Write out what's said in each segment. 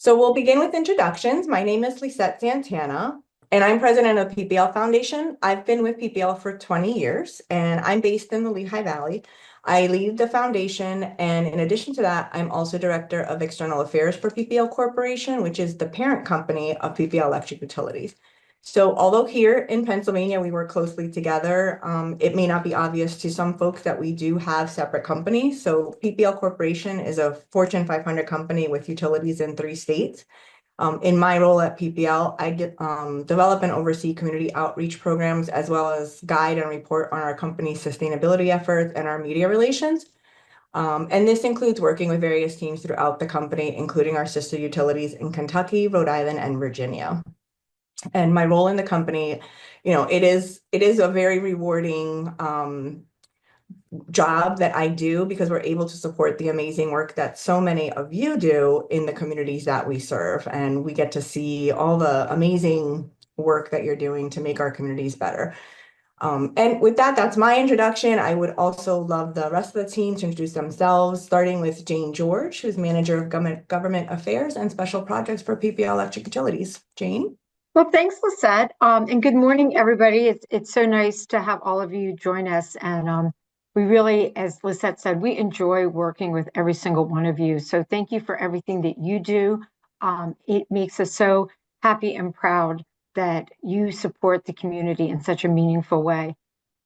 So we'll begin with introductions. My name is Lisette Santana, and I'm president of PPL Foundation. I've been with PPL for 20 years, and I'm based in the Lehigh Valley. I lead the foundation, and in addition to that, I'm also director of external affairs for PPL Corporation, which is the parent company of PPL Electric Utilities. So although here in Pennsylvania, we work closely together, it may not be obvious to some folks that we do have separate companies. So PPL Corporation is a Fortune 500 company with utilities in 3 states. In my role at PPL, I develop and oversee community outreach programs, as well as guide and report on our company's sustainability efforts and our media relations. And this includes working with various teams throughout the company, including our sister utilities in Kentucky, Rhode Island, and Virginia. And my role in the company, it is a very rewarding job that I do because we're able to support the amazing work that so many of you do in the communities that we serve. And we get to see all the amazing work that you're doing to make our communities better. And with that, that's my introduction. I would also love the rest of the team to introduce themselves, starting with Jane George, who's Manager of Government Affairs and Special Projects for PPL Electric Utilities. Jane? Well, thanks, Lisette. And good morning, everybody. It's so nice to have all of you join us. And we really, as Lisette said, we enjoy working with every single one of you. So thank you for everything that you do. It makes us so happy and proud that you support the community in such a meaningful way.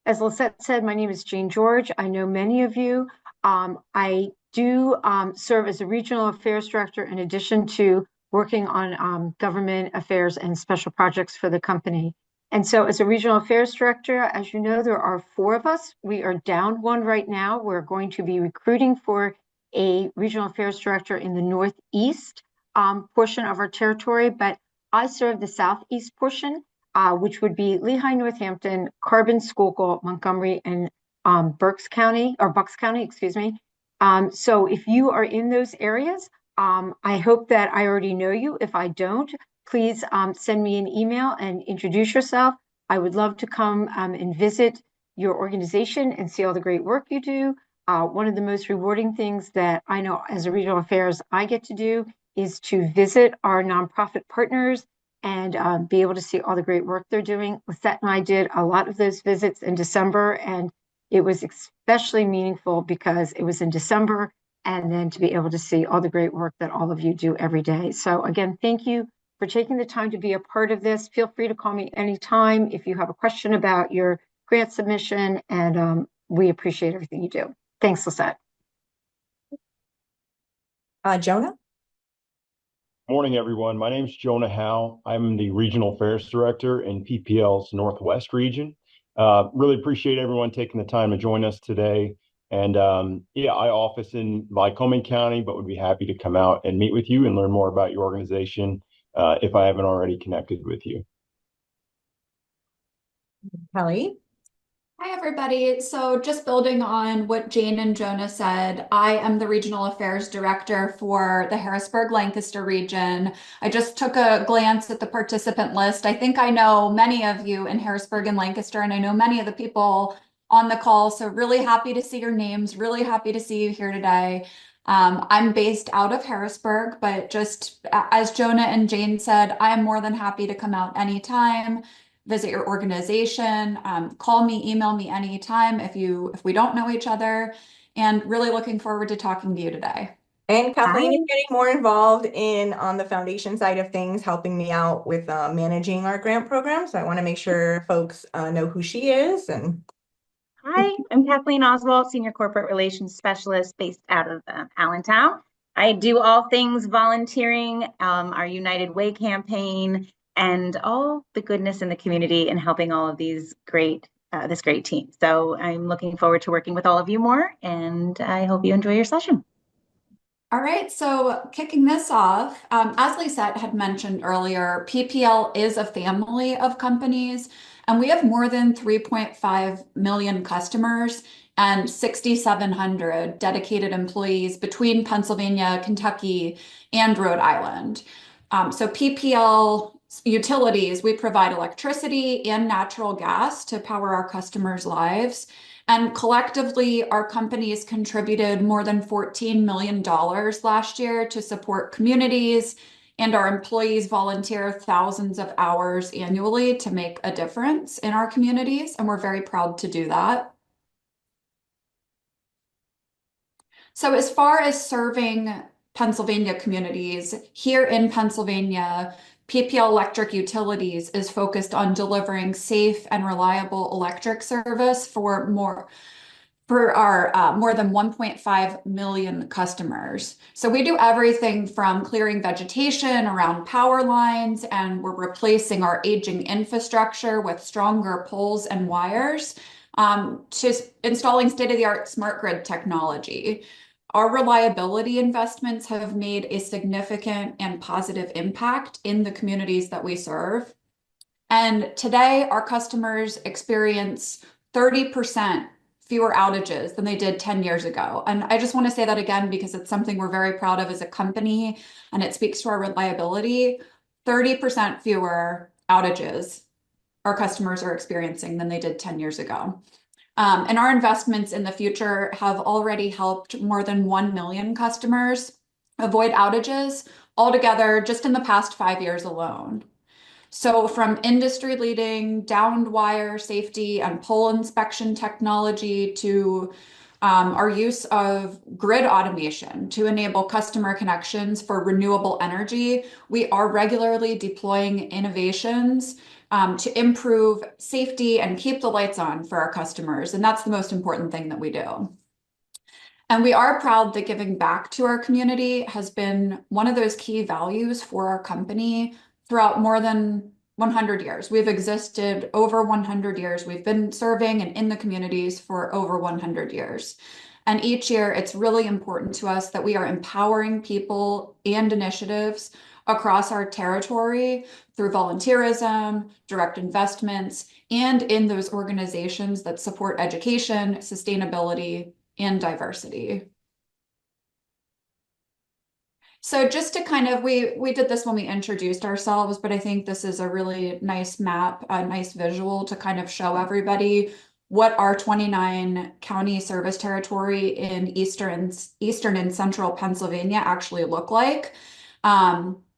As Lisette said, my name is Jane George. I know many of you. I do serve as a regional affairs director in addition to working on government affairs and special projects for the company. And so as a regional affairs director, as you know, there are 4 of us. We are down 1 right now. We're going to be recruiting for a regional affairs director in the Northeast portion of our territory, but I serve the Southeast portion, which would be Lehigh, Northampton, Carbon, Schuylkill, Montgomery, and Bucks County, excuse me. So if you are in those areas, I hope that I already know you. If I don't, please send me an email and introduce yourself. I would love to come and visit your organization and see all the great work you do. One of the most rewarding things that I know as a regional affairs I get to do is to visit our nonprofit partners and be able to see all the great work they're doing. Lisette and I did a lot of those visits in December, and it was especially meaningful because it was in December, and then to be able to see all the great work that all of you do every day. So again, thank you for taking the time to be a part of this. Feel free to call me anytime if you have a question about your grant submission, and we appreciate everything you do. Thanks, Lisette. Jonah? Morning, everyone. My name is Jonah Howe. I'm the Regional Affairs Director in PPL's Northwest region. Really appreciate everyone taking the time to join us today. And I office in Lycoming County, but would be happy to come out and meet with you and learn more about your organization if I haven't already connected with you. Kelly? Hi, everybody. So just building on what Jane and Jonah said, I am the Regional Affairs Director for the Harrisburg-Lancaster region. I just took a glance at the participant list. I think I know many of you in Harrisburg and Lancaster, and I know many of the people on the call. So really happy to see your names, really happy to see you here today. I'm based out of Harrisburg, but just as Jonah and Jane said, I am more than happy to come out anytime, visit your organization, call me, email me anytime if we don't know each other, and really looking forward to talking to you today. And Kathleen is getting more involved on the foundation side of things, helping me out with managing our grant program. So I want to make sure folks know who she is. And hi, I'm Kathleen Oswald, Senior Corporate Relations Specialist based out of Allentown. I do all things volunteering, our United Way campaign, and all the goodness in the community and helping all of these this great team. So I'm looking forward to working with all of you more, and I hope you enjoy your session. All right, so kicking this off, as Lisette had mentioned earlier, PPL is a family of companies, and we have more than 3.5 million customers and 6,700 dedicated employees between Pennsylvania, Kentucky, and Rhode Island. So PPL Utilities, we provide electricity and natural gas to power our customers' lives. And collectively, our companies contributed more than $14 million last year to support communities and our employees volunteer thousands of hours annually to make a difference in our communities, and we're very proud to do that. So as far as serving Pennsylvania communities, here in Pennsylvania, PPL Electric Utilities is focused on delivering safe and reliable electric service for our more than 1.5 million customers. So we do everything from clearing vegetation around power lines, and we're replacing our aging infrastructure with stronger poles and wires, to installing state-of-the-art smart grid technology. Our reliability investments have made a significant and positive impact in the communities that we serve. And today, our customers experience 30% fewer outages than they did 10 years ago. And I just want to say that again because it's something we're very proud of as a company, and it speaks to our reliability. 30% fewer outages our customers are experiencing than they did 10 years ago. And our investments in the future have already helped more than 1 million customers avoid outages altogether just in the past 5 years alone. So from industry-leading downed wire safety and pole inspection technology to our use of grid automation to enable customer connections for renewable energy, we are regularly deploying innovations to improve safety and keep the lights on for our customers. And that's the most important thing that we do. And we are proud that giving back to our community has been one of those key values for our company throughout more than 100 years. We've existed over 100 years. We've been serving and in the communities for over 100 years. And each year, it's really important to us that we are empowering people and initiatives across our territory through volunteerism, direct investments, and in those organizations that support education, sustainability, and diversity. So just to kind of, we did this when we introduced ourselves, but I think this is a really nice map, a nice visual to kind of show everybody what our 29 county service territory in eastern and central Pennsylvania actually look like.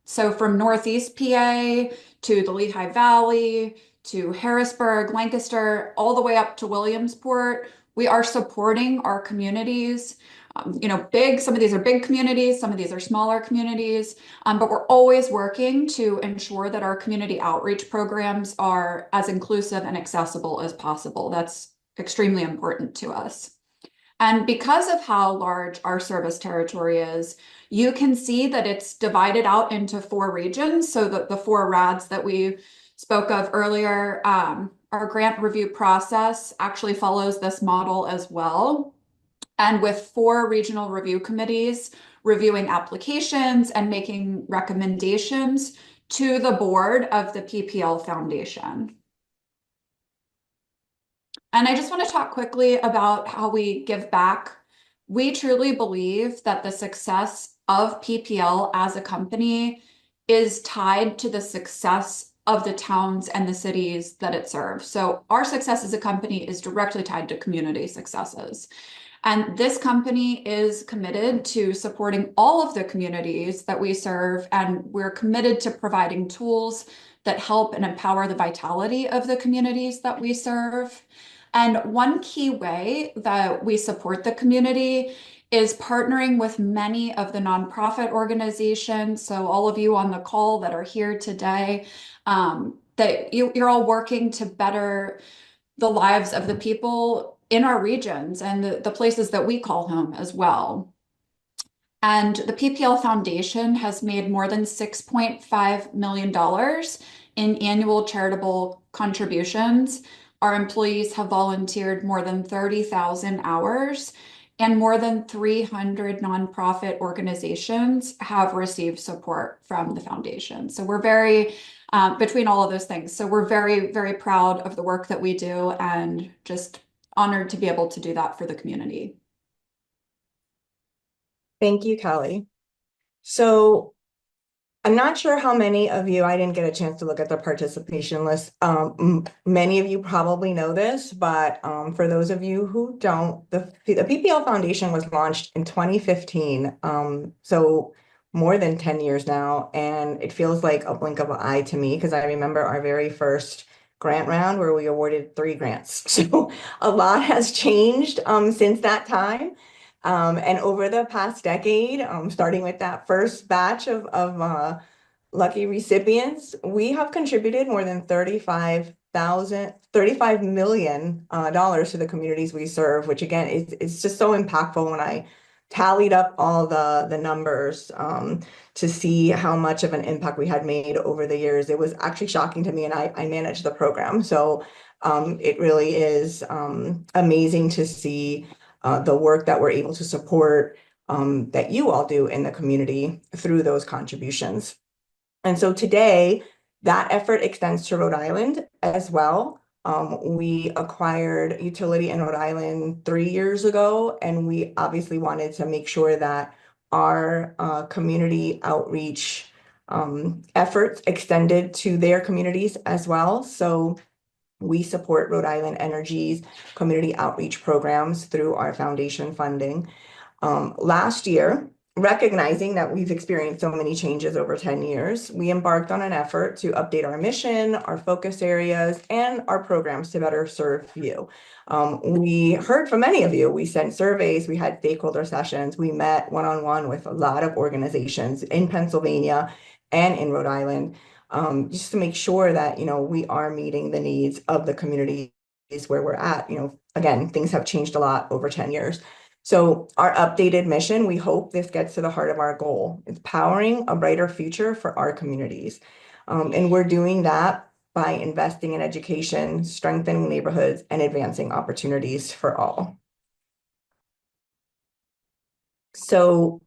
So from Northeast PA to the Lehigh Valley to Harrisburg, Lancaster, all the way up to Williamsport, we are supporting our communities. Some of these are big communities, some of these are smaller communities, but we're always working to ensure that our community outreach programs are as inclusive and accessible as possible. That's extremely important to us. And because of how large our service territory is, you can see that it's divided out into 4 regions. So the 4 RADs that we spoke of earlier, our grant review process actually follows this model as well. And with 4 regional review committees reviewing applications and making recommendations to the board of the PPL Foundation. And I just want to talk quickly about how we give back. We truly believe that the success of PPL as a company is tied to the success of the towns and the cities that it serves. So our success as a company is directly tied to community successes. And this company is committed to supporting all of the communities that we serve, and we're committed to providing tools that help and empower the vitality of the communities that we serve. And one key way that we support the community is partnering with many of the nonprofit organizations. So all of you on the call that are here today, that you're all working to better the lives of the people in our regions and the places that we call home as well. And the PPL Foundation has made more than $6.5 million in annual charitable contributions. Our employees have volunteered more than 30,000 hours, and more than 300 nonprofit organizations have received support from the foundation. So we're very, between all of those things, so we're very, very proud of the work that we do and just honored to be able to do that for the community. Thank you, Kelly. So I'm not sure how many of you, I didn't get a chance to look at the participation list. Many of you probably know this, but for those of you who don't, the PPL Foundation was launched in 2015. So more than 10 years now, and it feels like a blink of an eye to me because I remember our very first grant round where we awarded 3 grants. So a lot has changed since that time. And over the past decade, starting with that first batch of lucky recipients, we have contributed more than $35 million dollars to the communities we serve, which again, it's just so impactful when I tallied up all the numbers to see how much of an impact we had made over the years. It was actually shocking to me, and I managed the program. So it really is amazing to see the work that we're able to support that you all do in the community through those contributions. And so today, that effort extends to Rhode Island as well. We acquired utility in Rhode Island 3 years ago, and we obviously wanted to make sure that our community outreach efforts extended to their communities as well. So we support Rhode Island Energy's community outreach programs through our foundation funding. Last year, recognizing that we've experienced so many changes over 10 years, we embarked on an effort to update our mission, our focus areas, and our programs to better serve you. We heard from many of you. We sent surveys, we had stakeholder sessions, we met one-on-one with a lot of organizations in Pennsylvania and in Rhode Island, just to make sure that, we are meeting the needs of the communities where we're at. Again, things have changed a lot over 10 years. So our updated mission, we hope this gets to the heart of our goal. It's powering a brighter future for our communities. And we're doing that by investing in education, strengthening neighborhoods, and advancing opportunities for all. So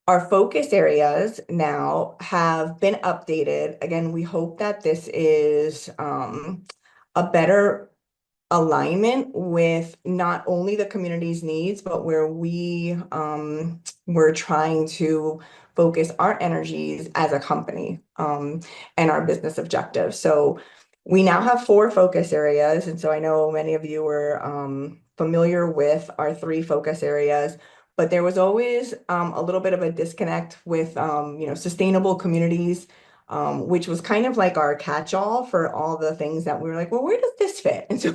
our focus areas now have been updated. Again, we hope that this is a better alignment with not only the community's needs, but where we're trying to focus our energies as a company and our business objectives. So we now have 4 focus areas. And so I know many of you were familiar with our 3 focus areas, but there was always a little bit of a disconnect with sustainable communities, which was kind of like our catch-all for all the things that we were like, well, where does this fit? And so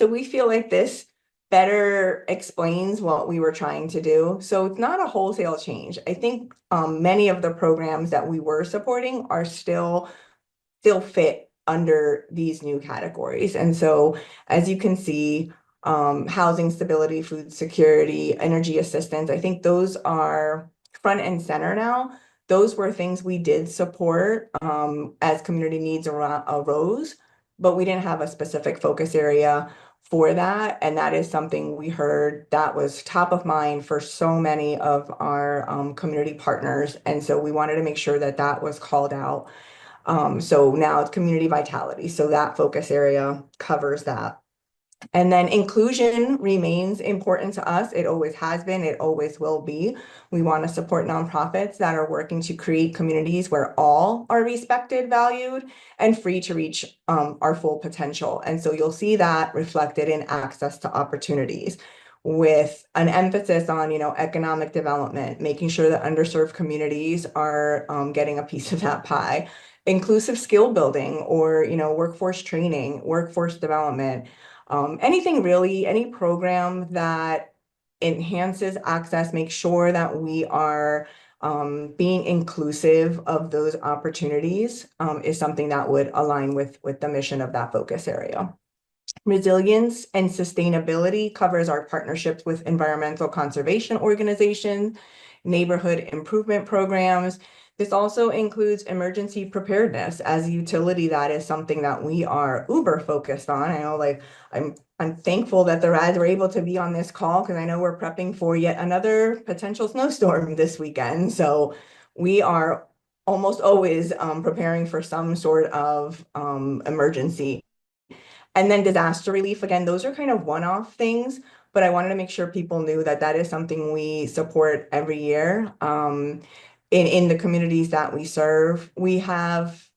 we feel like this better explains what we were trying to do. So it's not a wholesale change. I think many of the programs that we were supporting are still fit under these new categories. And so as you can see, housing stability, food security, energy assistance, I think those are front and center now. Those were things we did support as community needs arose, but we didn't have a specific focus area for that. And that is something we heard that was top of mind for so many of our community partners. And so we wanted to make sure that that was called out. So now it's community vitality. So that focus area covers that. And then inclusion remains important to us. It always has been, it always will be. We want to support nonprofits that are working to create communities where all are respected, valued, and free to reach our full potential. And so you'll see that reflected in access to opportunities with an emphasis on, economic development, making sure that underserved communities are getting a piece of that pie, inclusive skill building or, workforce training, workforce development. Anything really, any program that enhances access, make sure that we are being inclusive of those opportunities is something that would align with the mission of that focus area. Resilience and sustainability covers our partnerships with environmental conservation organizations, neighborhood improvement programs. This also includes emergency preparedness. As a utility, that is something that we are uber focused on. I know, I'm thankful that the RADs were able to be on this call because I know we're prepping for yet another potential snowstorm this weekend. So we are almost always preparing for some sort of emergency. And then disaster relief, again, those are kind of one-off things, but I wanted to make sure people knew that that is something we support every year. In the communities that we serve, we have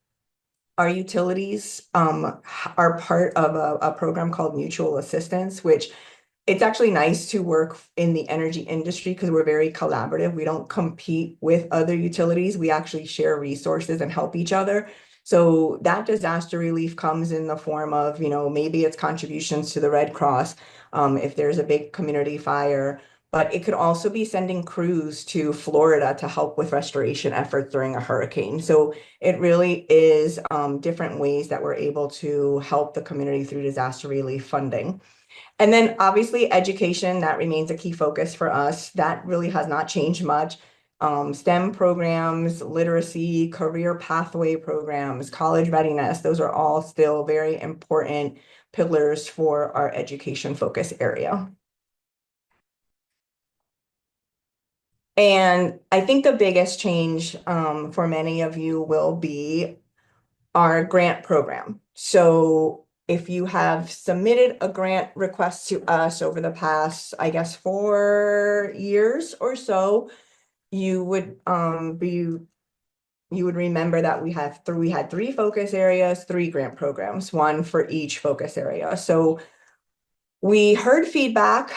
our utilities are part of a program called mutual assistance, which it's actually nice to work in the energy industry because we're very collaborative. We don't compete with other utilities. We actually share resources and help each other. So that disaster relief comes in the form of, maybe it's contributions to the Red Cross, if there's a big community fire, but it could also be sending crews to Florida to help with restoration efforts during a hurricane. So it really is different ways that we're able to help the community through disaster relief funding. And then obviously education, that remains a key focus for us. That really has not changed much. STEM programs, literacy, career pathway programs, college readiness, those are all still very important pillars for our education focus area. And I think the biggest change for many of you will be our grant program. So if you have submitted a grant request to us over the past, I guess, 4 years or so, you would remember that we had three focus areas, 3 grant programs, 1 for each focus area. So we heard feedback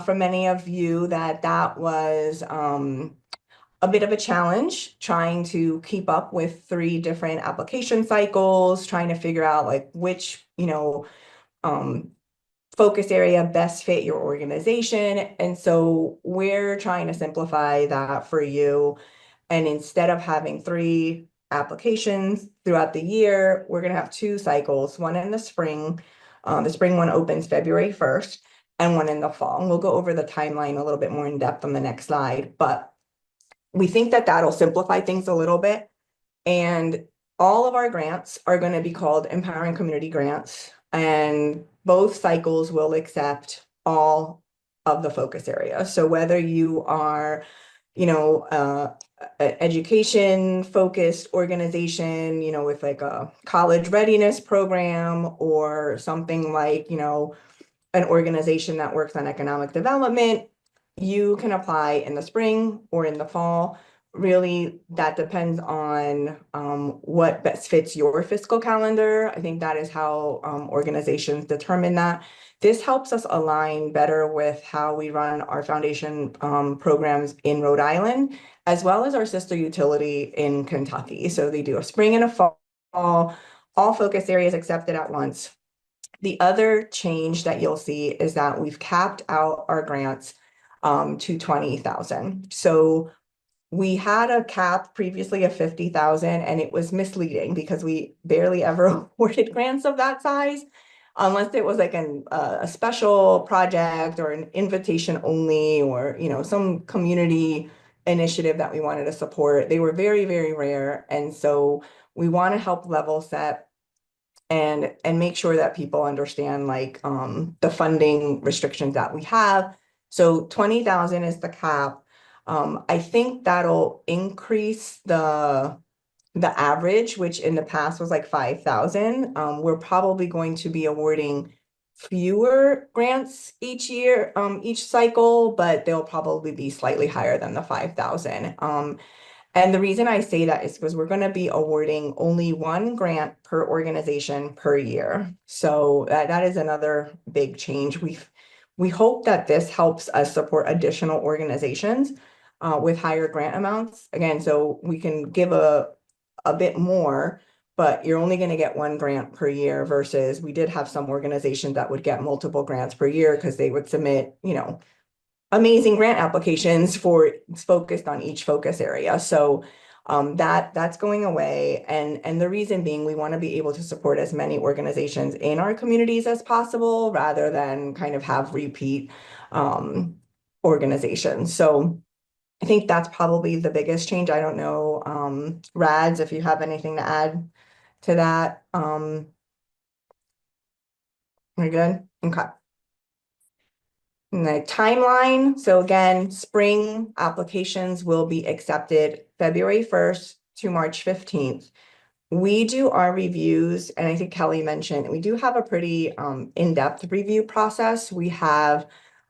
from many of you that was a bit of a challenge trying to keep up with 3 different application cycles, trying to figure out like which, focus area best fit your organization. And so we're trying to simplify that for you. And instead of having 3 applications throughout the year, we're going to have 2 cycles, one in the spring. The spring one opens February 1st and one in the fall. And we'll go over the timeline a little bit more in depth on the next slide, but we think that that'll simplify things a little bit. And all of our grants are going to be called Empowering Community Grants, and both cycles will accept all of the focus areas. So whether you are, an education focused organization, with like a college readiness program or something like, an organization that works on economic development, you can apply in the spring or in the fall. Really, that depends on what best fits your fiscal calendar. I think that is how organizations determine that. This helps us align better with how we run our foundation programs in Rhode Island, as well as our sister utility in Kentucky. So they do a spring and a fall, all focus areas accepted at once. The other change that you'll see is that we've capped out our grants to 20,000. So we had a cap previously of 50,000, and it was misleading because we barely ever awarded grants of that size, unless it was like a special project or an invitation only, or some community initiative that we wanted to support. They were very, very rare, and so we want to help level set and make sure that people understand like the funding restrictions that we have. So 20,000 is the cap. I think that'll increase the average, which in the past was like 5,000. We're probably going to be awarding fewer grants each year, each cycle, but they'll probably be slightly higher than the 5,000. And the reason I say that is because we're going to be awarding only 1 grant per organization per year. So that is another big change. We hope that this helps us support additional organizations with higher grant amounts. Again, so we can give a bit more, but you're only going to get 1 grant per year versus we did have some organizations that would get multiple grants per year because they would submit, amazing grant applications focused on each focus area. So that's going away. And the reason being, we want to be able to support as many organizations in our communities as possible, rather than kind of have repeat organizations. So I think that's probably the biggest change. I don't know, Rads, if you have anything to add to that. We're good? Okay. And the timeline, so again, spring applications will be accepted February 1st to March 15th. We do our reviews, and I think Kelly mentioned, we do have a pretty in-depth review process. We have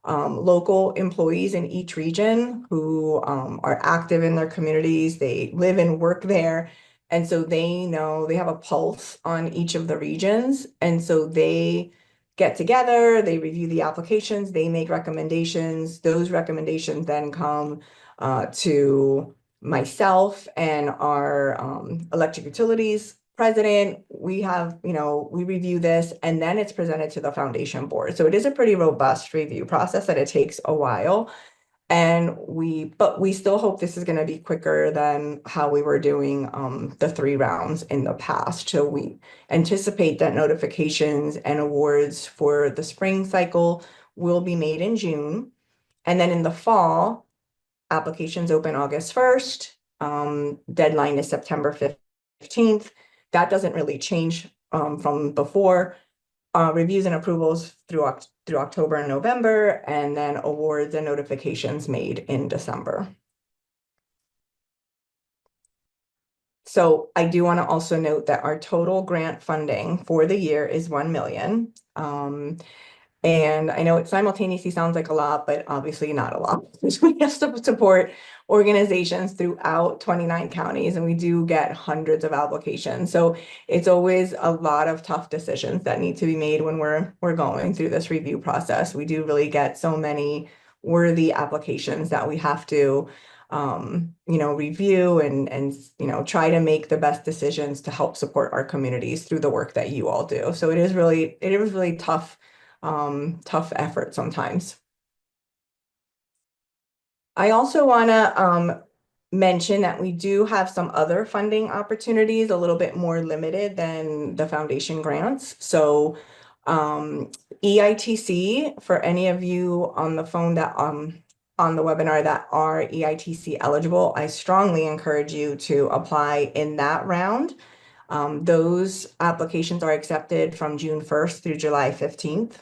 local employees in each region who are active in their communities. They live and work there. And so they know, they have a pulse on each of the regions. And so they get together, they review the applications, they make recommendations. Those recommendations then come to myself and our electric utilities president. We have, we review this and then it's presented to the foundation board. So it is a pretty robust review process that it takes a while. But we still hope this is going to be quicker than how we were doing the 3 rounds in the past. So we anticipate that notifications and awards for the spring cycle will be made in June. And then in the fall, applications open August 1st. Deadline is September 15th. That doesn't really change from before. Reviews and approvals through October and November, and then awards and notifications made in December. So I do want to also note that our total grant funding for the year is $1 million. And I know it simultaneously sounds like a lot, but obviously not a lot. We have to support organizations throughout 29 counties, and we do get hundreds of applications. So it's always a lot of tough decisions that need to be made when we're going through this review process. We do really get so many worthy applications that we have to review and try to make the best decisions to help support our communities through the work that you all do. So it is really tough effort sometimes. I also want to mention that we do have some other funding opportunities, a little bit more limited than the foundation grants. So EITC, for any of you on the phone that on the webinar that are EITC eligible, I strongly encourage you to apply in that round. Those applications are accepted from June 1st through July 15th.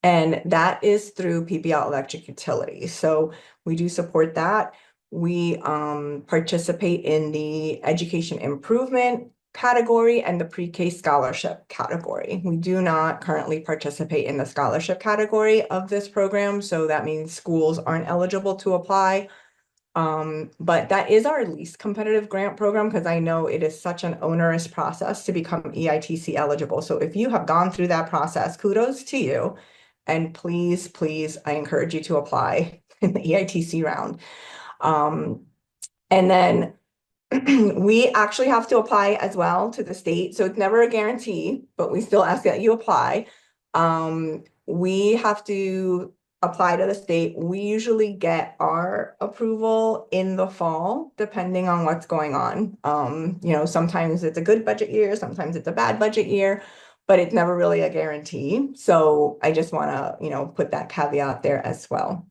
And that is through PPL Electric Utilities. So we do support that. We participate in the education improvement category and the pre-K scholarship category. We do not currently participate in the scholarship category of this program. So that means schools aren't eligible to apply. But that is our least competitive grant program because I know it is such an onerous process to become EITC eligible. So if you have gone through that process, kudos to you. And please, I encourage you to apply in the EITC round. And then we actually have to apply as well to the state. So it's never a guarantee, but we still ask that you apply. We have to apply to the state. We usually get our approval in the fall, depending on what's going on. Sometimes it's a good budget year, sometimes it's a bad budget year, but it's never really a guarantee. So I just want to, put that caveat there as well.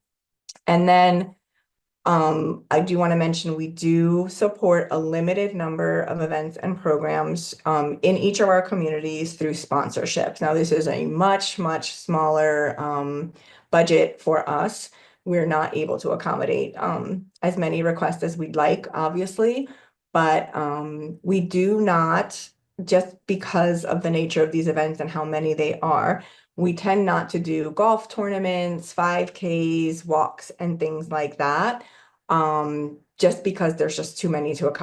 And then I do want to mention we do support a limited number of events and programs in each of our communities through sponsorships. Now, this is a much, much smaller budget for us. We're not able to accommodate as many requests as we'd like, obviously, but we do not, just because of the nature of these events and how many they are, we tend not to do golf tournaments, 5Ks, walks, and things like that, just because there's just too many to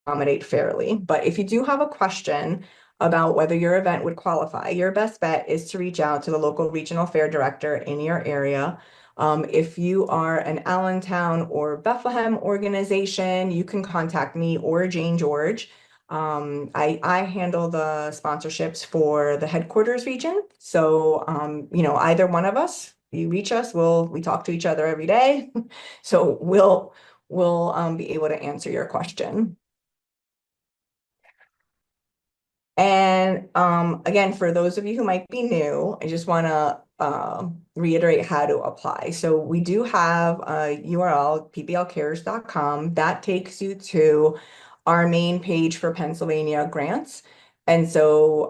accommodate fairly. But if you do have a question about whether your event would qualify, your best bet is to reach out to the local regional fair director in your area. If you are an Allentown or Bethlehem organization, you can contact me or Jane George. I handle the sponsorships for the headquarters region. So, either one of us, you reach us, we talk to each other every day. So we'll be able to answer your question. And again, for those of you who might be new, I just want to reiterate how to apply. So we do have a URL, pplcares.com, that takes you to our main page for Pennsylvania grants. And so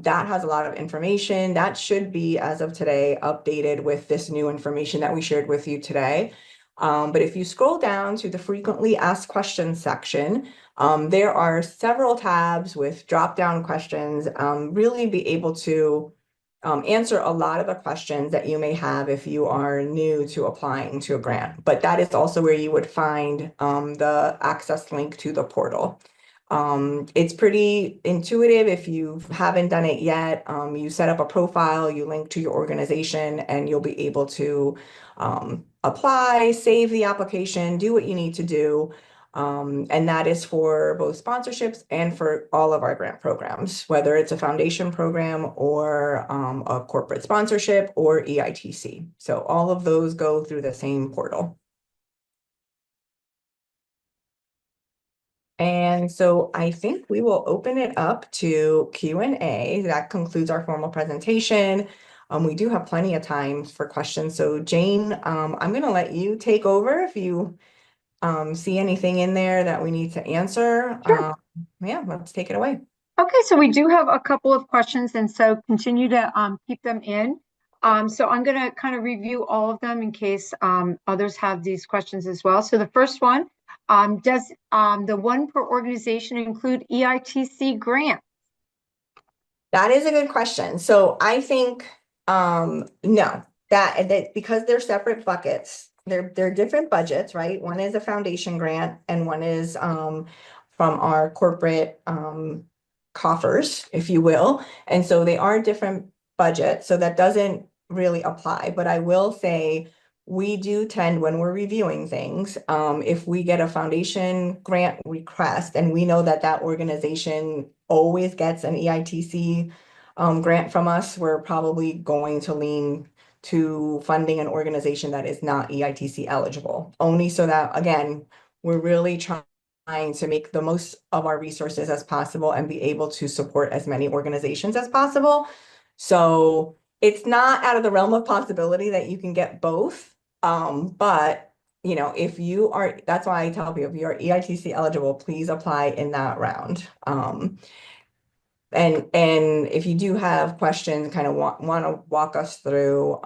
that has a lot of information that should be, as of today, updated with this new information that we shared with you today. But if you scroll down to the frequently asked questions section, there are several tabs with drop-down questions, really be able to answer a lot of the questions that you may have if you are new to applying to a grant. But that is also where you would find the access link to the portal. It's pretty intuitive. If you haven't done it yet, you set up a profile, you link to your organization, and you'll be able to apply, save the application, do what you need to do. And that is for both sponsorships and for all of our grant programs, whether it's a foundation program or a corporate sponsorship or EITC. So all of those go through the same portal. And so I think we will open it up to Q&A. That concludes our formal presentation. We do have plenty of time for questions. So Jane, I'm going to let you take over if you see anything in there that we need to answer. Sure. Yeah, let's take it away. Okay, so we do have a couple of questions, and so continue to keep them in. So I'm going to kind of review all of them in case others have these questions as well. So the first one, does the one per organization include EITC grants? That is a good question. So I think no, that because they're separate buckets, they're different budgets, right? One is a foundation grant and one is from our corporate coffers, if you will. And so they are different budgets. So that doesn't really apply. But I will say we do tend, when we're reviewing things, if we get a foundation grant request and we know that that organization always gets an EITC grant from us, we're probably going to lean to funding an organization that is not EITC eligible, only so that, again, we're really trying to make the most of our resources as possible and be able to support as many organizations as possible. So it's not out of the realm of possibility that you can get both. But you know, if you are, that's why I tell people, if you are EITC eligible, please apply in that round. And if you do have questions, kind of want to walk us through,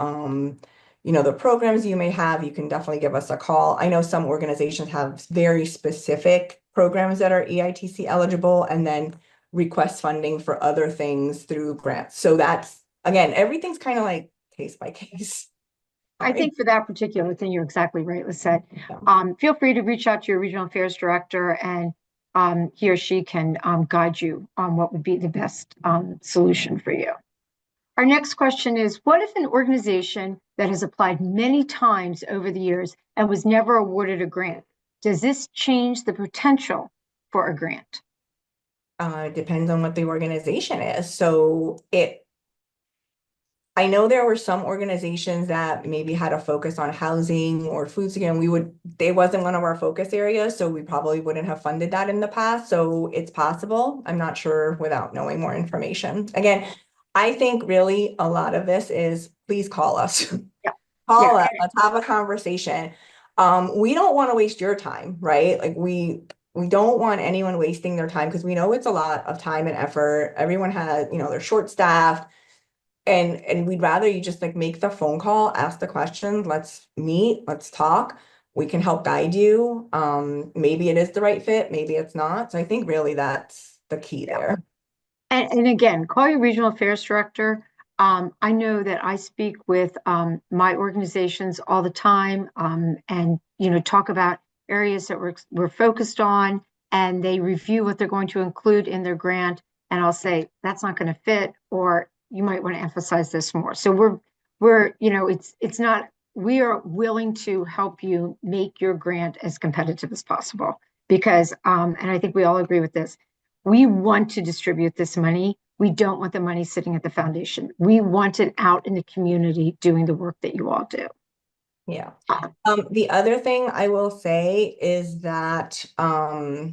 you know, the programs you may have, you can definitely give us a call. I know some organizations have very specific programs that are EITC eligible and then request funding for other things through grants. So that's, again, everything's kind of like case by case. I think for that particular thing, you're exactly right, Lisette. Yeah. Feel free to reach out to your regional affairs director, and he or she can guide you on what would be the best solution for you. Our next question is, what if an organization that has applied many times over the years and was never awarded a grant? Does this change the potential for a grant? It depends on what the organization is. So I know there were some organizations that maybe had a focus on housing or food security. They wasn't one of our focus areas, so we probably wouldn't have funded that in the past. So it's possible. I'm not sure without knowing more information. Again, I think really a lot of this is please call us. Yeah. Call us, let's have a conversation. We don't want to waste your time, right? Like we don't want anyone wasting their time because we know it's a lot of time and effort. Everyone has, you know, they're short staffed. And we'd rather you just like make the phone call, ask the questions, let's meet, let's talk. We can help guide you. Maybe it is the right fit, maybe it's not. So I think really that's the key there. And again, call your regional affairs director. I know that I speak with my organizations all the time, and you know, talk about areas that we're focused on, and they review what they're going to include in their grant. And I'll say that's not going to fit, or you might want to emphasize this more. So we're you know, it's not. We are willing to help you make your grant as competitive as possible because, and I think we all agree with this. We want to distribute this money. We don't want the money sitting at the foundation. We want it out in the community doing the work that you all do. Yeah. The other thing I will say is that, oh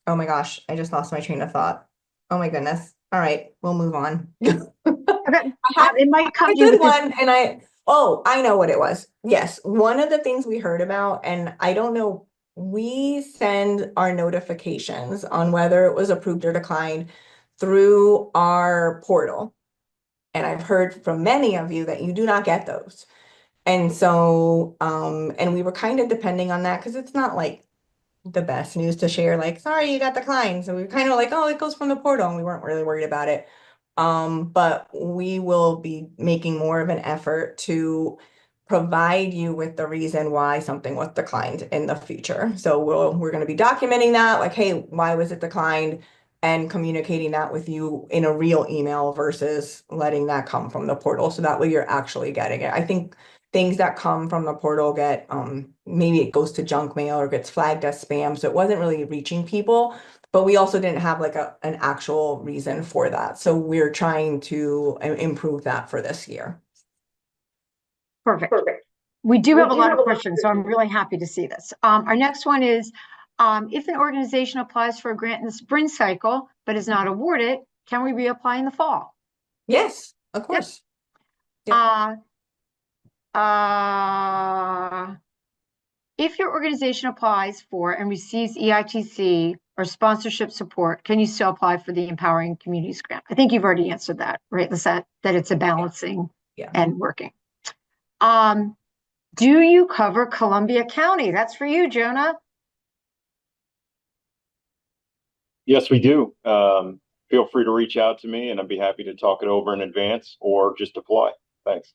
my gosh, I just lost my train of thought. Oh my goodness. All right, we'll move on. Okay. I have It might come a you good with one, and I know what it was. Yes, one of the things we heard about, and I don't know, we send our notifications on whether it was approved or declined through our portal. And I've heard from many of you that you do not get those. And so, and we were kind of depending on that because it's not like the best news to share, like, sorry, you got declined. So we were kind of like, oh, it goes from the portal, and we weren't really worried about it. But we will be making more of an effort to provide you with the reason why something was declined in the future. So we're going to be documenting that, like, hey, why was it declined? And communicating that with you in a real email versus letting that come from the portal. So that way you're actually getting it. I think things that come from the portal get, maybe it goes to junk mail or gets flagged as spam. So it wasn't really reaching people, but we also didn't have like an actual reason for that. So we're trying to improve that for this year. Perfect. We do have a lot of questions, so I'm really happy to see this. Our next one is, if an organization applies for a grant in the spring cycle, but is not awarded, can we reapply in the fall? Yes, of course. Yep. If your organization applies for and receives EITC or sponsorship support, can you still apply for the Empowering Communities Grant? I think you've already answered that, right, Lisette? That it's a balancing and working. Do you cover Columbia County? That's for you, Jonah. Yes, we do. Feel free to reach out to me and I'd be happy to talk it over in advance or just apply. Thanks.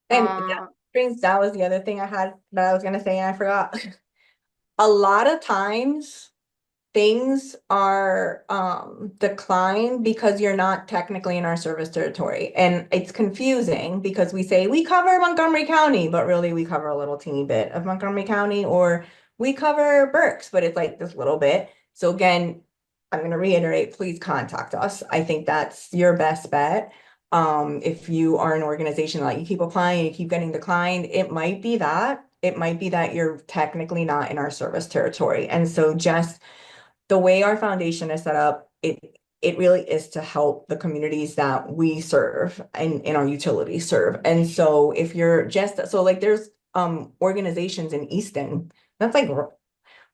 And that was the other thing I had that I was going to say and I forgot. A lot of times things are declined because you're not technically in our service territory. And it's confusing because we say we cover Montgomery County, but really we cover a little teeny bit of Montgomery County, or we cover Berks, but it's like this little bit. So again, I'm going to reiterate, please contact us. I think that's your best bet. If you are an organization that you keep applying, you keep getting declined, it might be that you're technically not in our service territory. And so just the way our foundation is set up, it really is to help the communities that we serve and in our utilities serve. And so if you're like there's organizations in Easton, that's like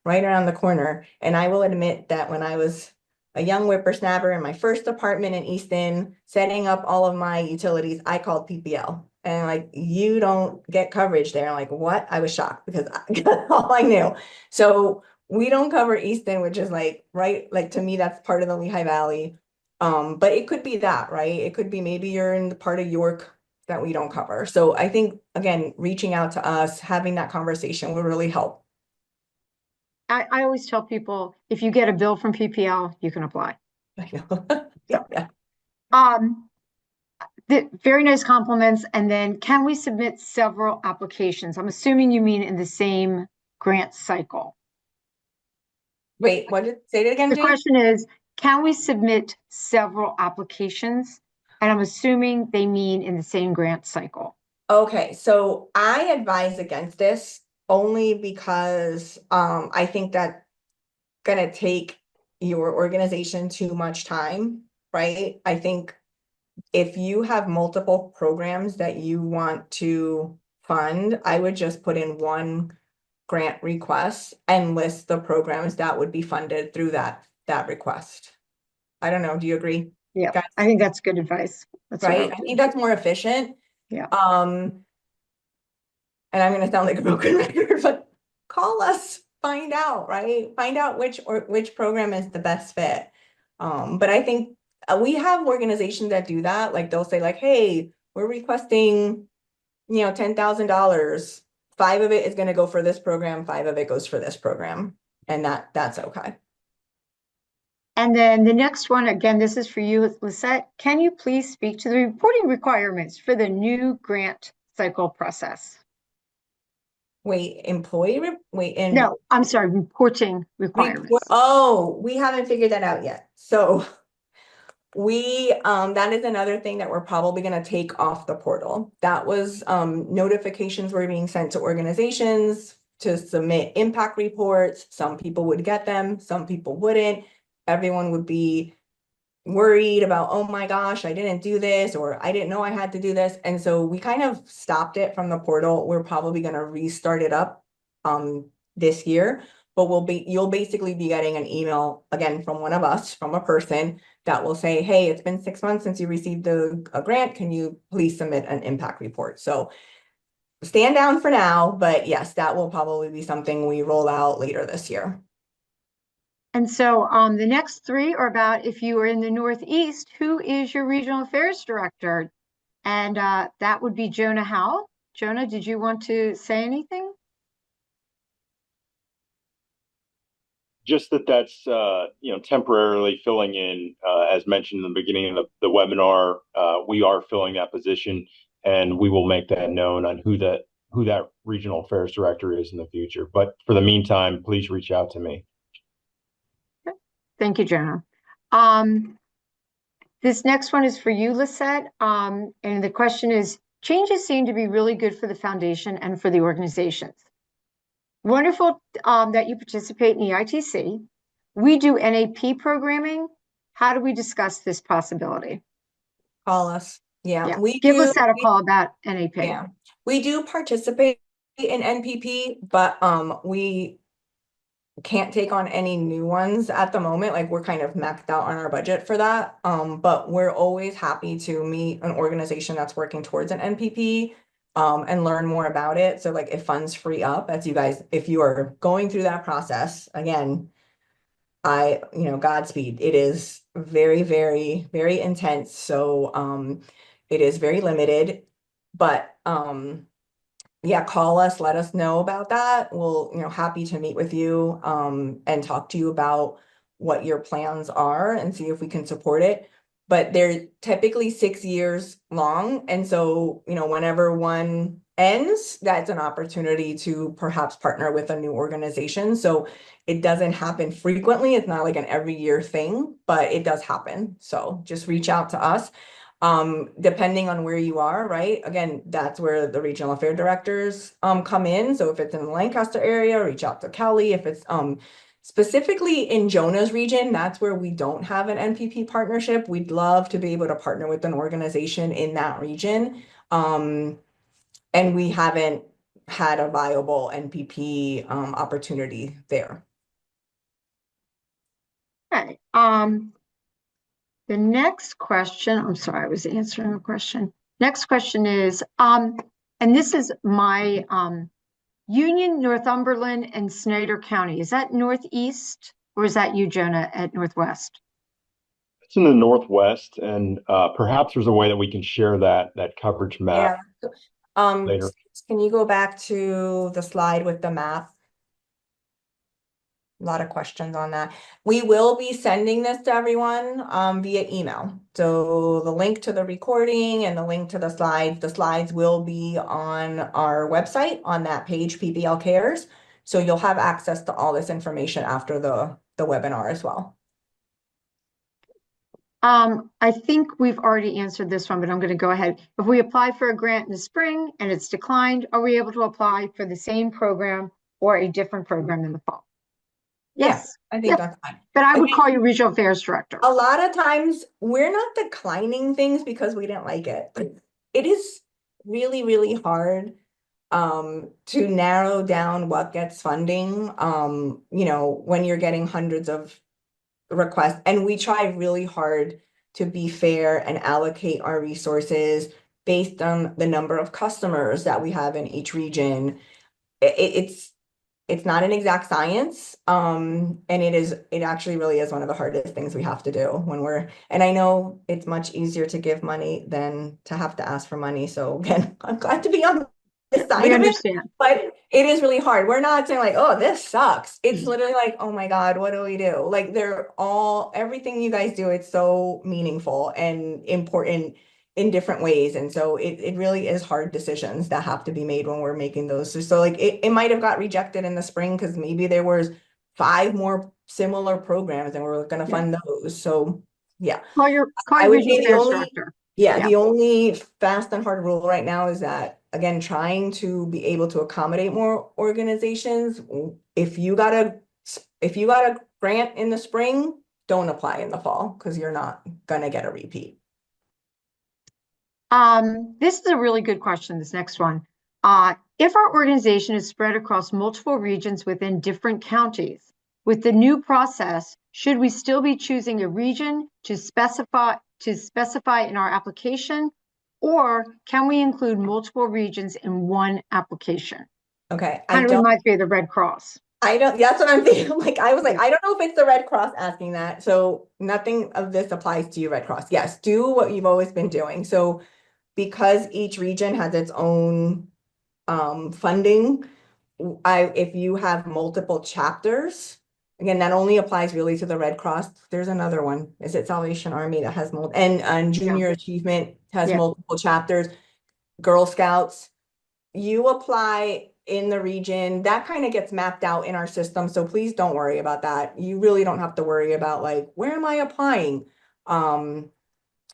right around the corner. And I will admit that when I was a young whippersnapper in my first apartment in Easton, setting up all of my utilities, I called PPL. And like, you don't get coverage there. I'm like, what? I was shocked because that's all I knew. So we don't cover Easton, which is like, right, like to me, that's part of the Lehigh Valley. But it could be that, right? It could be maybe you're in the part of York that we don't cover. So I think, again, reaching out to us, having that conversation will really help. I always tell people, if you get a bill from PPL, you can apply. I know. Yeah. Very nice compliments. And then can we submit several applications? I'm assuming you mean in the same grant cycle. Wait, say it again, The Jane? question is, can we submit several applications? And I'm assuming they mean in the same grant cycle. Okay, so I advise against this only because I think that's gonna take your organization too much time, right? I think if you have multiple programs that you want to fund, I would just put in one grant request and list the programs that would be funded through that request. I don't know, do you agree? Yeah, Guys? I think that's good advice. That's Right? I think that's more efficient. Yeah. And I'm gonna sound like a broken record, but call us, find out, right? Find out which program is the best fit. But I think we have organizations that do that. Like they'll say like, hey, we're requesting, $10,000. 5 of it is gonna go for this program, 5 of it goes for this program. And that's okay. And then the next one, again, this is for you, Lisette. Can you please speak to the reporting requirements for the new grant cycle process? Wait, No, I'm sorry, reporting requirements. Oh, we haven't figured that out yet. So that is another thing that we're probably going to take off the portal. That was notifications were being sent to organizations to submit impact reports. Some people would get them, some people wouldn't. Everyone would be worried about, oh my gosh, I didn't do this, or I didn't know I had to do this. And so we kind of stopped it from the portal. We're probably going to restart it up this year, but you'll basically be getting an email again from one of us, from a person that will say, hey, it's been 6 months since you received a grant. Can you please submit an impact report? So stand down for now, but yes, that will probably be something we roll out later this year. And so the next 3 are about if you are in the Northeast, who is your regional affairs director? And that would be Jonah Howell. Jonah, did you want to say anything? Just that's temporarily filling in, as mentioned in the beginning of the webinar. We are filling that position, and we will make that known on who that regional affairs director is in the future. But for the meantime, please reach out to me. Thank you, Jonah. This next one is for you, Lisette. And the question is, changes seem to be really good for the foundation and for the organizations. Wonderful that you participate in the ITC. We do NAP programming. How do we discuss this possibility? Call us. Yeah, we Give do. Lisette a call about NAP. Yeah, we do participate in NPP, but we can't take on any new ones at the moment. Like we're kind of maxed out on our budget for that. But we're always happy to meet an organization that's working towards an NPP and learn more about it. So like if funds free up, as you guys, if you are going through that process, again, Godspeed. It is very, very, very intense. So it is very limited, but yeah, call us, let us know about that. We'll, happy to meet with you and talk to you about what your plans are and see if we can support it. But they're typically 6 years long. And so, whenever one ends, that's an opportunity to perhaps partner with a new organization. So it doesn't happen frequently. It's not like an every year thing, but it does happen. So just reach out to us. Depending on where you are, right? Again, that's where the regional affair directors come in. So if it's in the Lancaster area, reach out to Kelly. If it's specifically in Jonah's region, that's where we don't have an NPP partnership. We'd love to be able to partner with an organization in that region. And we haven't had a viable NPP opportunity there. Okay. The next question, I'm sorry, I was answering a question. Next question is, and this is my Union, Northumberland, and Snyder County. Is that Northeast or is that you, Jonah, at Northwest? It's in the Northwest, and perhaps there's a way that we can share that coverage map later. Can you go back to the slide with the map? A lot of questions on that. We will be sending this to everyone via email. So the link to the recording and the link to the slides will be on our website on that page, PPL Cares. So you'll have access to all this information after the webinar as well. I think we've already answered this one, but I'm going to go ahead. If we apply for a grant in the spring and it's declined, are we able to apply for the same program or a different program in the fall? Yes, I think that's fine. But I would call you regional affairs director. A lot of times we're not declining things because we didn't like it. It is really, really hard to narrow down what gets funding, when you're getting hundreds of requests. And we try really hard to be fair and allocate our resources based on the number of customers that we have in each region. It's not an exact science. And it actually really is one of the hardest things we have to do and I know it's much easier to give money than to have to ask for money. So again, I'm glad to be on this side of it, but it is really hard. We're not saying like, oh, this sucks. It's literally like, oh my God, what do we do? Like everything you guys do, it's so meaningful and important in different ways. And so it really is hard decisions that have to be made when we're making those. So like it might have got rejected in the spring because maybe there was 5 more similar programs and we're going to fund those. So yeah. Call your regional affairs director. The only fast and hard rule right now is that, again, trying to be able to accommodate more organizations. If you got a grant in the spring, don't apply in the fall because you're not going to get a repeat. This is a really good question, this next one. If our organization is spread across multiple regions within different counties, with the new process, should we still be choosing a region to specify in our application, or can we include multiple regions in one application? Okay. Kind of reminds me of the Red Cross. That's what I'm thinking. I was like, I don't know if it's the Red Cross asking that. So nothing of this applies to you, Red Cross. Yes, do what you've always been doing. So because each region has its own funding, if you have multiple chapters, again, that only applies really to the Red Cross. There's another one. Is it Salvation Army that has multiple, and Junior Achievement has Yeah. multiple chapters, Girl Scouts. You apply in the region, that kind of gets mapped out in our system. So please don't worry about that. You really don't have to worry about like, where am I applying?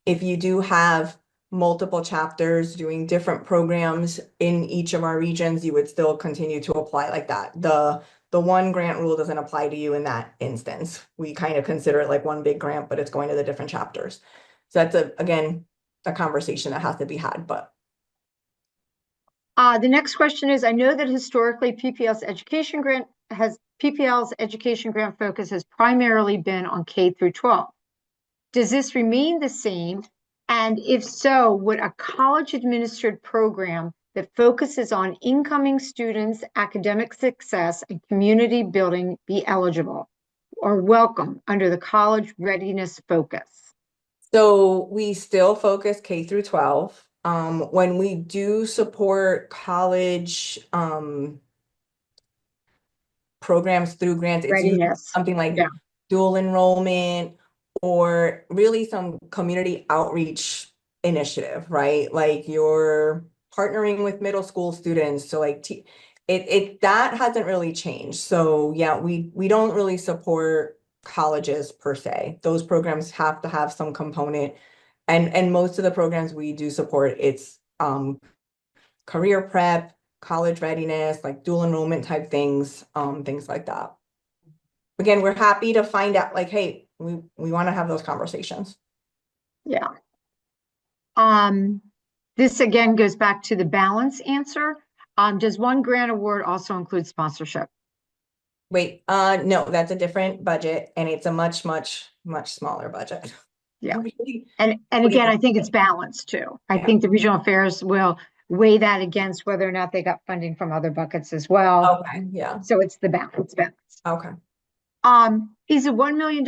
If you do have multiple chapters doing different programs in each of our regions, you would still continue to apply like that. The one grant rule doesn't apply to you in that instance. We kind of consider it like one big grant, but it's going to the different chapters. So that's again, a conversation that has to be had, but. The next question is, I know that historically PPL's education grant focus has primarily been on K through 12. Does this remain the same? And if so, would a college administered program that focuses on incoming students' academic success and community building be eligible or welcome under the college readiness focus? So we still focus K through 12. When we do support college programs through grants, it's usually Readiness. something like Yeah. dual enrollment or really some community outreach initiative, right? Like you're partnering with middle school students. So like that hasn't really changed. So yeah, we don't really support colleges per se. Those programs have to have some component, and most of the programs we do support, it's career prep, college readiness, like dual enrollment type things like that. Again, we're happy to find out, like, hey, we want to have those conversations. Yeah. This again goes back to the balance answer. Does one grant award also include sponsorship? Wait, no, that's a different budget, and it's a much smaller budget. Yeah. Really, And again, I think it's balanced too. I think the regional affairs will weigh that against whether or not they got funding from other buckets as well. okay, yeah, So it's the balance. okay. Is the $1 million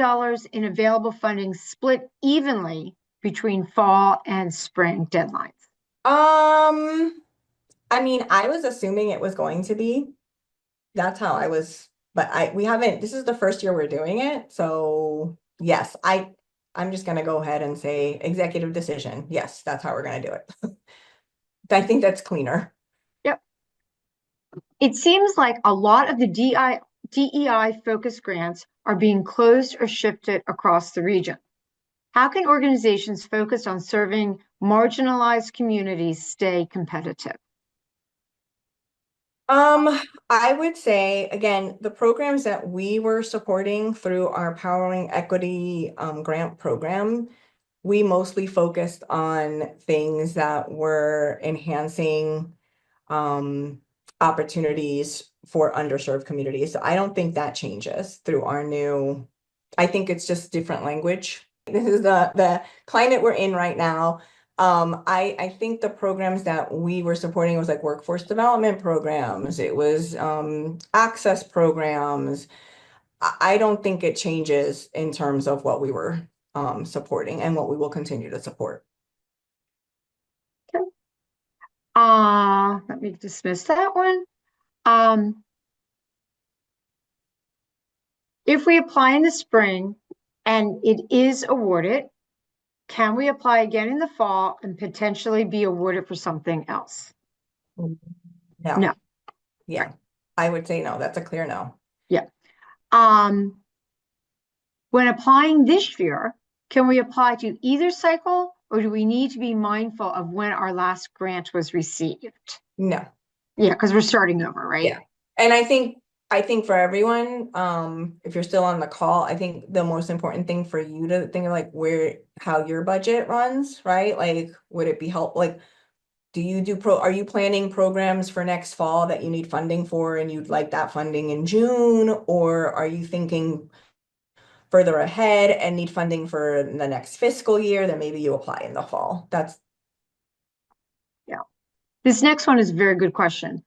in available funding split evenly between fall and spring deadlines? I mean, I was assuming it was going to be. That's how I was, but we haven't, this is the first year we're doing it. So yes, I'm just gonna go ahead and say executive decision. Yes, that's how we're gonna do it. I think that's cleaner. Yep. It seems like a lot of the DEI focused grants are being closed or shifted across the region. How can organizations focused on serving marginalized communities stay competitive? I would say, again, the programs that we were supporting through our Powering Equity grant program, we mostly focused on things that were enhancing opportunities for underserved communities. So I don't think that changes through our new, I think it's just different language. This is the climate we're in right now. I think the programs that we were supporting was like workforce development programs. It was access programs. I don't think it changes in terms of what we were supporting and what we will continue to support. Let me dismiss that one. If we apply in the spring and it is awarded, can we apply again in the fall and potentially be awarded for something else? No. No. Yeah, I would say no. That's a clear no. Yeah. When applying this year, can we apply to either cycle, or do we need to be mindful of when our last grant was received? No. Yeah, because we're starting over, right? Yeah. And I think for everyone, if you're still on the call, I think the most important thing for you to think of like how your budget runs, right? Like, would it be helpful? Like, are you planning programs for next fall that you need funding for and you'd like that funding in June? Or are you thinking further ahead and need funding for the next fiscal year? Then maybe you apply in the fall. Yeah. This next one is a very good question.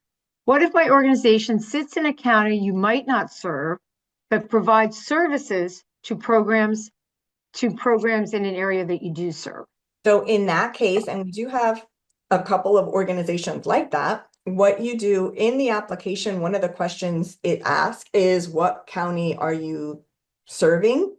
What if my organization sits in a county you might not serve, but provides services to programs in an area that you do serve? So in that case, and we do have a couple of organizations like that, what you do in the application, one of the questions it asks is, what county are you serving?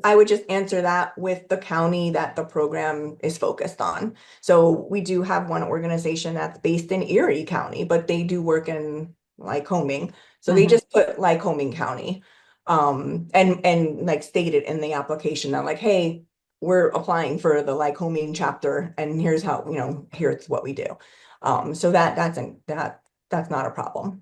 I would just answer that with the county that the program is focused on. So we do have one organization that's based in Erie County, but they do work in Lycoming. So they just put Lycoming County. And like stated in the application that like, hey, we're applying for the Lycoming chapter and here's how, here's what we do. So that's not a problem.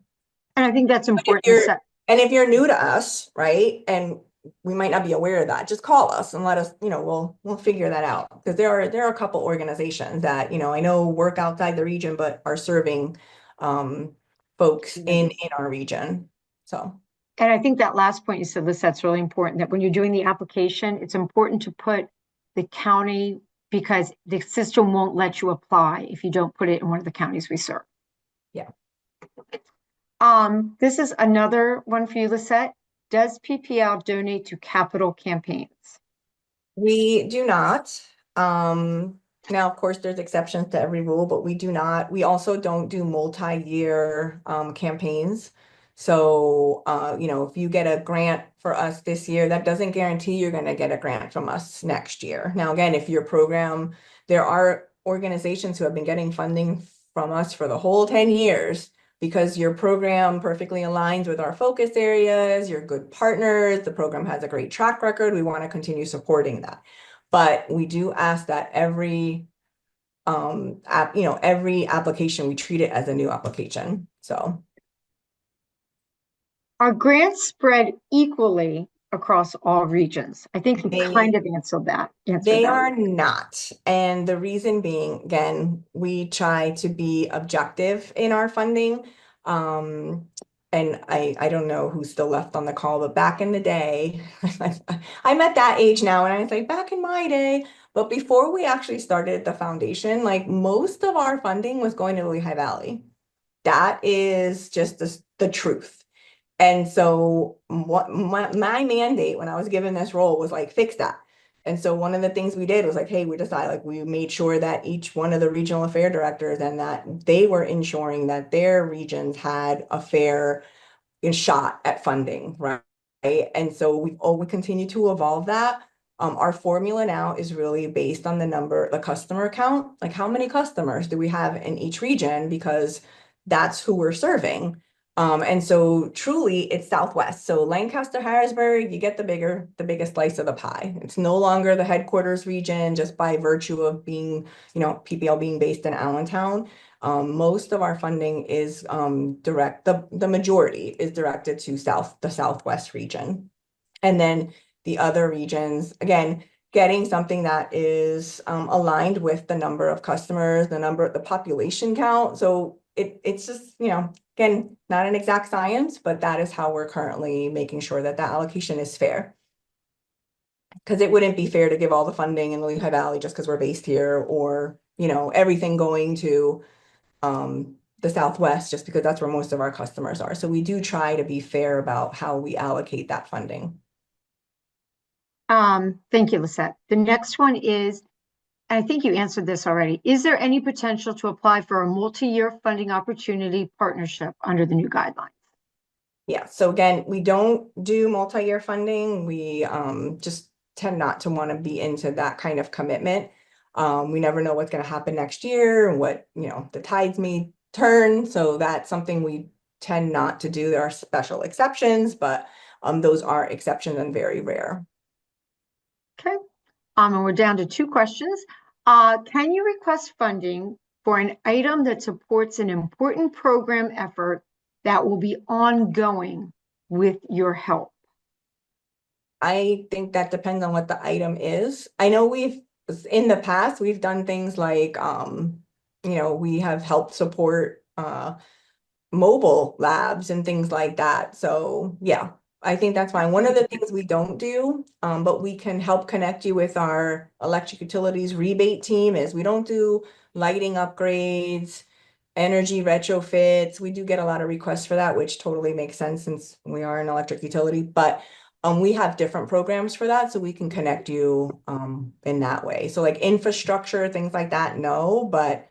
And I think that's If important. you're, and if you're new to us, right, and we might not be aware of that, just call us and let us, we'll figure that out. Because there are a couple organizations that, I know work outside the region, but are serving folks in our region. So. And I think that last point you said, Liz, that's really important, that when you're doing the application, it's important to put the county, because the system won't let you apply if you don't put it in one of the counties we serve. Yeah. This is another one for you, Lisette. Does PPL donate to capital campaigns? We do not. Now, of course, there's exceptions to every rule, but we do not. We also don't do multi-year campaigns. So, if you get a grant for us this year, that doesn't guarantee you're going to get a grant from us next year. Now, again, if your program, there are organizations who have been getting funding from us for the whole 10 years because your program perfectly aligns with our focus areas, you're good partners, the program has a great track record, we want to continue supporting that. But we do ask that every every application, we treat it as a new application. So. Are grants spread equally across all regions? I think you kind of answered that. They are not. And the reason being, again, we try to be objective in our funding. And I don't know who's still left on the call, but back in the day, I'm at that age now, and I was like, back in my day, but before we actually started the foundation, like most of our funding was going to the Lehigh Valley. That is just the truth. And so what my mandate when I was given this role was like, fix that. And so one of the things we did was like, hey, we decided, like, we made sure that each one of the regional affair directors and that they were ensuring that their regions had a fair shot at funding, right? And so we continue to evolve that. Our formula now is really based on the customer count, like how many customers do we have in each region, because that's who we're serving. And so truly it's Southwest. So Lancaster, Harrisburg, you get the biggest slice of the pie. It's no longer the headquarters region just by virtue of being, PPL being based in Allentown. Most of our funding is direct, the majority is directed to the Southwest region. And then the other regions, again, getting something that is aligned with the number of customers, the population count. So it's just, again, not an exact science, but that is how we're currently making sure that allocation is fair. Because it wouldn't be fair to give all the funding in the Lehigh Valley just because we're based here, or, everything going to the Southwest just because that's where most of our customers are. So we do try to be fair about how we allocate that funding. Thank you, Lisette. The next one is, I think you answered this already. Is there any potential to apply for a multi-year funding opportunity partnership under the new guidelines? Yeah, so again, we don't do multi-year funding. We just tend not to want to be into that kind of commitment. We never know what's going to happen next year and what, the tides may turn. So that's something we tend not to do. There are special exceptions, but those are exceptions and very rare. Okay. And we're down to 2 questions. Can you request funding for an item that supports an important program effort that will be ongoing with your help? I think that depends on what the item is. I know in the past, we've done things like, we have helped support mobile labs and things like that. So yeah, I think that's fine. One of the things we don't do, but we can help connect you with our electric utilities rebate team, is we don't do lighting upgrades, energy retrofits. We do get a lot of requests for that, which totally makes sense since we are an electric utility, but we have different programs for that, so we can connect you in that way. So like infrastructure, things like that, no, but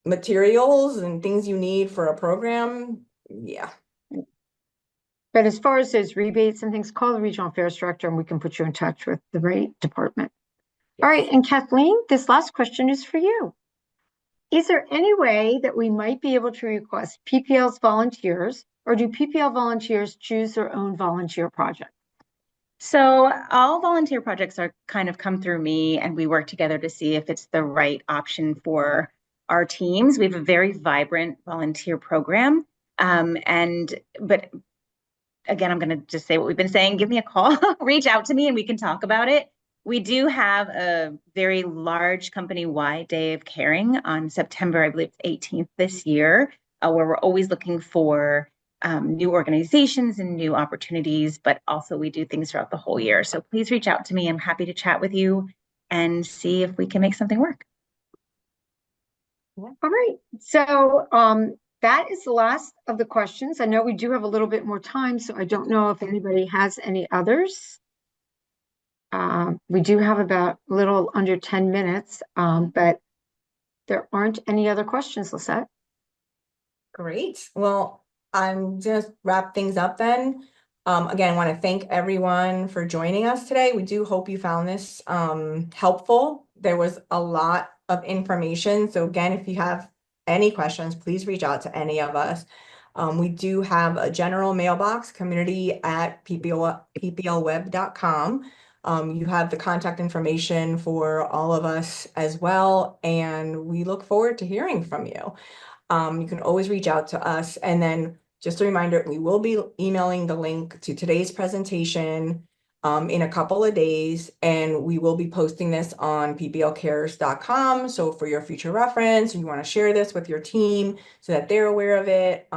materials and things you need for a program, yeah. But as far as those rebates and things, call the regional affairs director and we can put you in touch with the right department. All right, and Kathleen, this last question is for you. Is there any way that we might be able to request PPL's volunteers, or do PPL volunteers choose their own volunteer project? So all volunteer projects are kind of come through me, and we work together to see if it's the right option for our teams. We have a very vibrant volunteer program. But again, I'm going to just say what we've been saying. Give me a call, reach out to me, and we can talk about it. We do have a very large company-wide day of caring on September, I believe, 18th this year, where we're always looking for new organizations and new opportunities, but also we do things throughout the whole year. So please reach out to me. I'm happy to chat with you and see if we can make something work. All right, so that is the last of the questions. I know we do have a little bit more time, so I don't know if anybody has any others. We do have about a little under 10 minutes, but there aren't any other questions, Lisette. Great. Well, I'm just wrap things up then. Again, I want to thank everyone for joining us today. We do hope you found this helpful. There was a lot of information. So again, if you have any questions, please reach out to any of us. We do have a general mailbox, community@pplweb.com. You have the contact information for all of us as well, and we look forward to hearing from you. You can always reach out to us. And then just a reminder, we will be emailing the link to today's presentation in a couple of days, and we will be posting this on pplcares.com. So for your future reference, you want to share this with your team so that they're aware of it.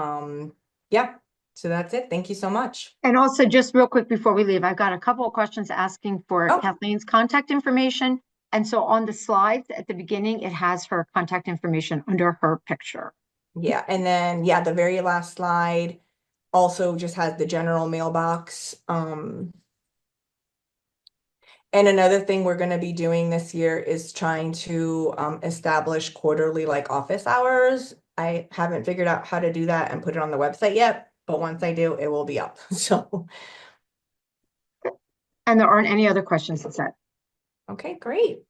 Yeah, so that's it. Thank you so much. And also, just real quick before we leave, I've got a couple of questions asking for Oh. Kathleen's contact information. And so on the slides at the beginning, it has her contact information under her picture. Yeah, and then the very last slide also just has the general mailbox. And another thing we're going to be doing this year is trying to establish quarterly office hours. I haven't figured out how to do that and put it on the website yet, but once I do, it will be up. So, And there aren't any other questions, Lisette. okay, great.